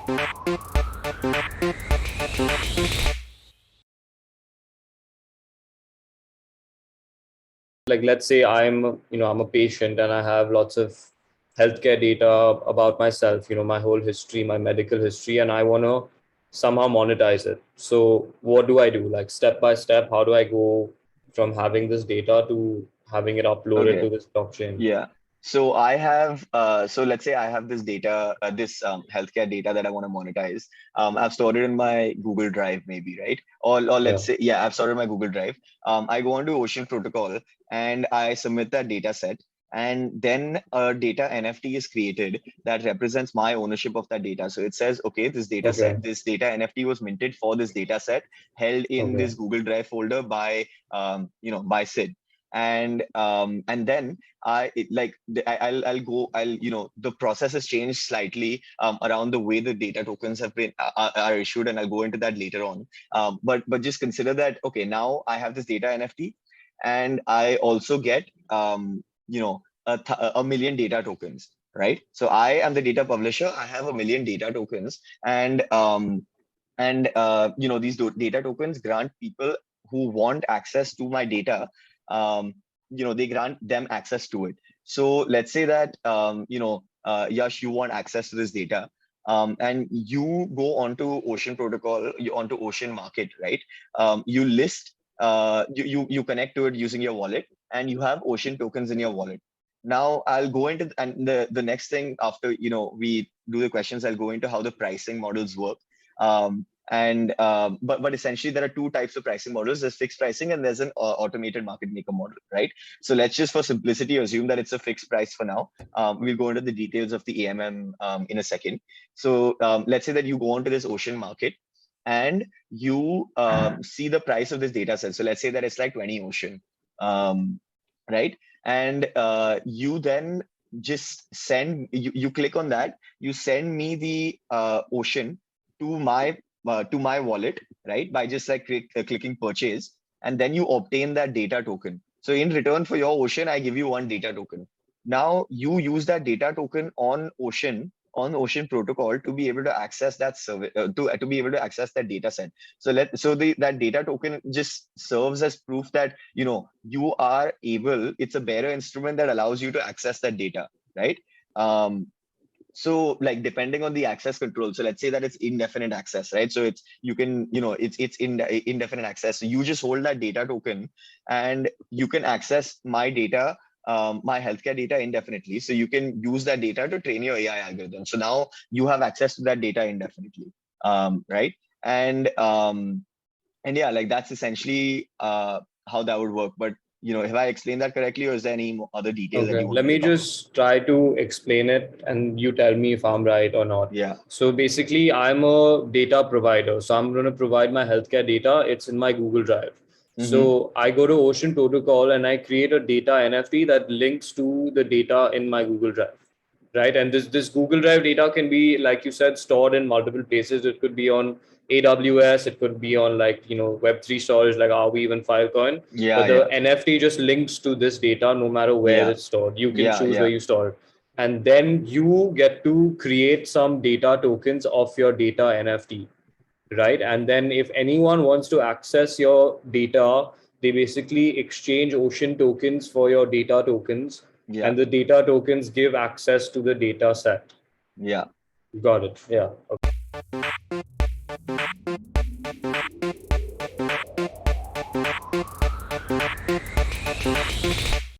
Like, let's say I'm a patient and I have lots of healthcare data about myself, my whole history, my medical history, and I want to somehow monetize it. So what do I do? Like, step by step, how do I go from having this data to having it uploaded Okay. to this blockchain? Yeah. So so let's say I have this data, this healthcare data that I want to monetize. I've stored it in my Google Drive, maybe, right? Or Yeah. let's say, yeah, I've stored it in my Google Drive. I go onto Ocean Protocol and I submit that data set. And then a data NFT is created that represents my ownership of that data. So it says, okay, this data Okay. set, this data NFT was minted for this data set, held in Okay. this Google Drive folder by Sid. And then I'll go, the process has changed slightly around the way the data tokens have been are issued, and I'll go into that later on. But just consider that, okay, now I have this data NFT, and I also get a million data tokens, right? So I am the data publisher. I have a million data tokens, and these data tokens grant people who want access to my data, they grant them access to it. So let's say that Yash, you want access to this data, and you go onto Ocean Protocol, onto Ocean Market, right? You list, you connect to it using your wallet, and you have Ocean tokens in your wallet. Now I'll go into, and the next thing after we do the questions, I'll go into how the pricing models work. But essentially there are two types of pricing models. There's fixed pricing and there's an automated market maker model, right? So let's just, for simplicity, assume that it's a fixed price for now. We'll go into the details of the AMM in a second. So let's say that you go onto this Ocean market and you see the price of this data set. So let's say that it's like 20 Ocean, right? And you then just you click on that, you send me the Ocean to my wallet, right? By just like clicking purchase, and then you obtain that data token. So in return for your Ocean, I give you one data token. Now you use that data token on Ocean Protocol to be able to access that service, to be able to access that data set. That data token just serves as proof that you are able. It's a bearer instrument that allows you to access that data, right? So like depending on the access control, so let's say that it's indefinite access, right? So it's indefinite access. So you just hold that data token and you can access my data, my healthcare data indefinitely. So you can use that data to train your AI algorithm. So now you have access to that data indefinitely, right? And yeah, like that's essentially how that would work. But have I explained that correctly, or is there any other detail that Okay, you want let me to me cover? just try to explain it and you tell me if I'm right or not. Yeah. So basically, I'm a data provider. So I'm going to provide my healthcare data. It's in my Google Drive. Mm-hmm. So I go to Ocean Protocol and I create a data NFT that links to the data in my Google Drive, right? And this Google Drive data can be, like you said, stored in multiple places. It could be on AWS, it could be on Web3 storage like Arweave even Filecoin. Yeah, But the yeah, NFT just links to this data no matter where yeah, it's stored. You can yeah, choose where yeah, you store it. And then you get to create some data tokens of your data NFT, right? And then if anyone wants to access your data, they basically exchange Ocean tokens for your data tokens, yeah, and the data tokens give access to the data set. yeah. Got it. Yeah.